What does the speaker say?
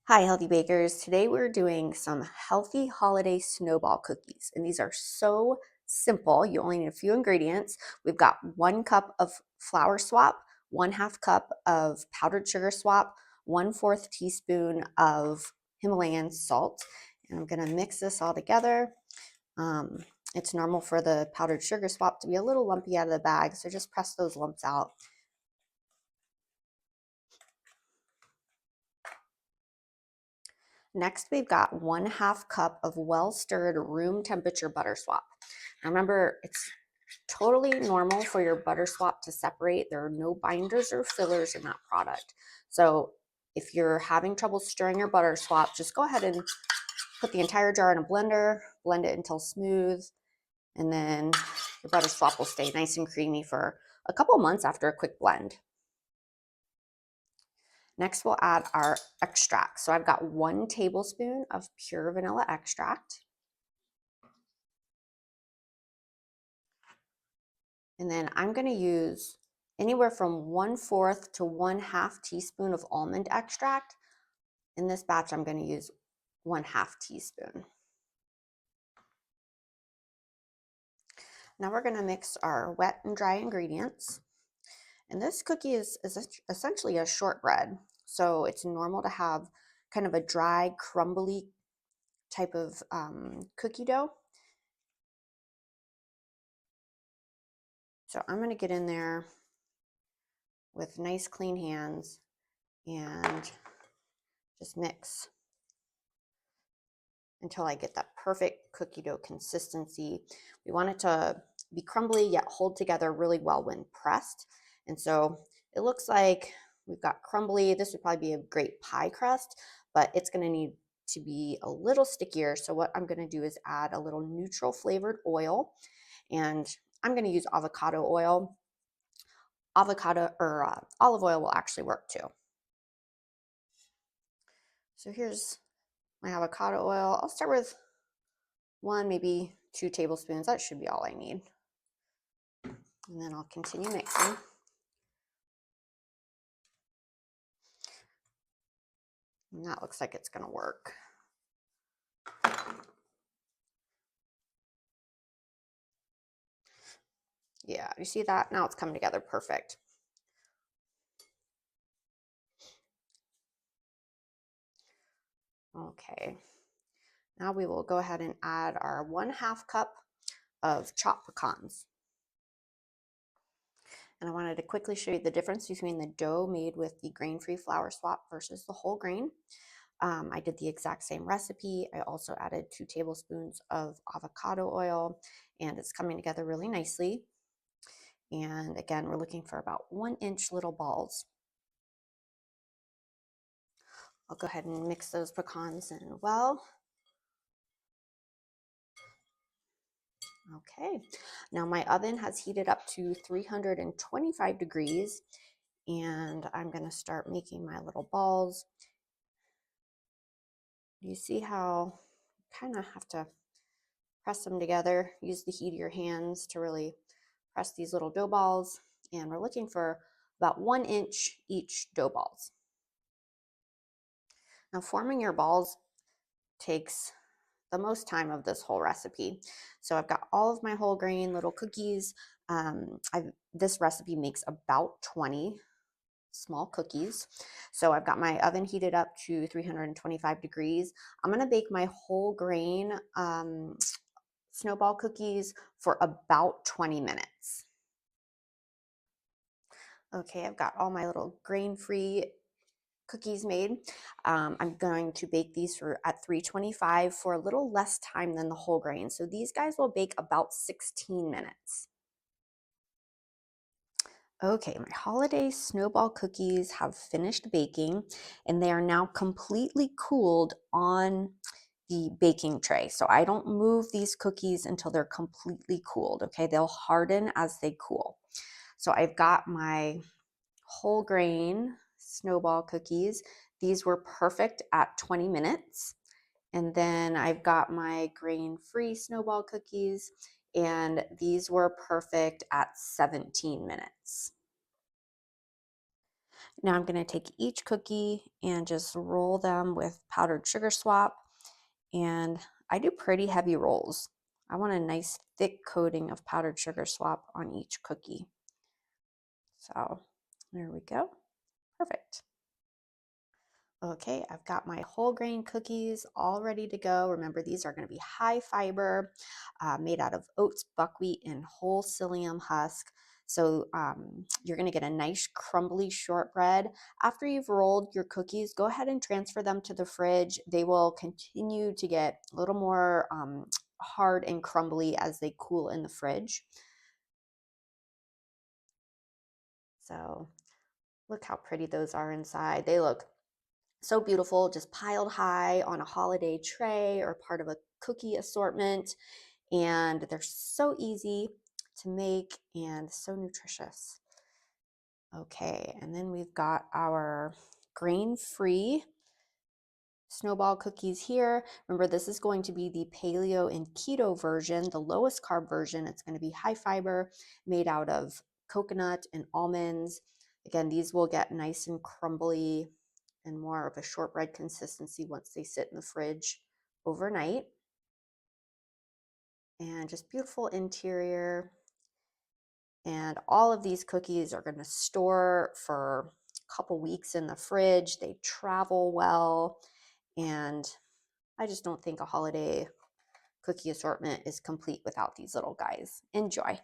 Hi, Healthy Bakers. Today we're doing some healthy holiday snowball cookies, and these are so simple. You only need a few ingredients. We've got 1 cup of flour swap, 1/2 cup of powdered sugar swap, 1/4 teaspoon of Himalayan salt, and I'm gonna mix this all together. It's normal for the powdered sugar swap to be a little lumpy out of the bag, so just press those lumps out. Next, we've got 1/2 cup of well-stirred room temperature butter swap. Now remember, it's totally normal for your butter swap to separate. There are no binders or fillers in that product. So if you're having trouble stirring your butter swap, just go ahead and put the entire jar in a blender, blend it until smooth, and then your butter swap will stay nice and creamy for a couple months after a quick blend. Next, we'll add our extract. So I've got 1 tablespoon of pure vanilla extract. And then I'm going to use anywhere from 1/4 to 1/2 teaspoon of almond extract. In this batch, I'm going to use 1/2 teaspoon. Now we're going to mix our wet and dry ingredients. And this cookie is essentially a shortbread. So it's normal to have kind of a dry, crumbly type of cookie dough. So I'm going to get in there with nice clean hands and just mix until I get that perfect cookie dough consistency. We want it to be crumbly yet hold together really well when pressed. And so it looks like we've got crumbly. This would probably be a great pie crust, but it's going to need to be a little stickier. So what I'm going to do is add a little neutral flavored oil, and I'm going to use avocado oil. Avocado or olive oil will actually work too. So here's my avocado oil. I'll start with 1, maybe 2 tablespoons. That should be all I need. And then I'll continue mixing. And that looks like it's going to work. Yeah, you see that? Now it's coming together perfect. Okay. Now we will go ahead and add our 1/2 cup of chopped pecans. And I wanted to quickly show you the difference between the dough made with the grain-free flour swap versus the whole grain. I did the exact same recipe. I also added 2 tablespoons of avocado oil, and it's coming together really nicely. And again, we're looking for about 1-inch little balls. I'll go ahead and mix those pecans in well. Okay, now my oven has heated up to 325 degrees, and I'm going to start making my little balls. You see how you kind of have to press them together. Use the heat of your hands to really press these little dough balls, and we're looking for about 1-inch each dough balls. Now forming your balls takes the most time of this whole recipe. So I've got all of my whole grain little cookies. This recipe makes about 20 small cookies. So I've got my oven heated up to 325 degrees. I'm going to bake my whole grain snowball cookies for about 20 minutes. Okay, I've got all my little grain-free cookies made. I'm going to bake these at 325 for a little less time than the whole grain. So these guys will bake about 16 minutes. Okay, my holiday snowball cookies have finished baking, and they are now completely cooled on the baking tray. So I don't move these cookies until they're completely cooled, okay? They'll harden as they cool. So I've got my whole grain snowball cookies. These were perfect at 20 minutes. And then I've got my grain-free snowball cookies, and these were perfect at 17 minutes. Now I'm going to take each cookie and just roll them with powdered sugar swap. And I do pretty heavy rolls. I want a nice thick coating of powdered sugar swap on each cookie. So there we go. Perfect. Okay, I've got my whole grain cookies all ready to go. Remember, these are going to be high fiber, made out of oats, buckwheat, and whole psyllium husk. So you're going to get a nice crumbly shortbread. After you've rolled your cookies, go ahead and transfer them to the fridge. They will continue to get a little more hard and crumbly as they cool in the fridge. So look how pretty those are inside. They look so beautiful, just piled high on a holiday tray or part of a cookie assortment. And they're so easy to make and so nutritious. Okay, and then we've got our grain-free snowball cookies here. Remember, this is going to be the paleo and keto version, the lowest carb version. It's going to be high fiber, made out of coconut and almonds. Again, these will get nice and crumbly and more of a shortbread consistency once they sit in the fridge overnight. And just beautiful interior. And all of these cookies are going to store for a couple weeks in the fridge. They travel well. And I just don't think a holiday cookie assortment is complete without these little guys. Enjoy.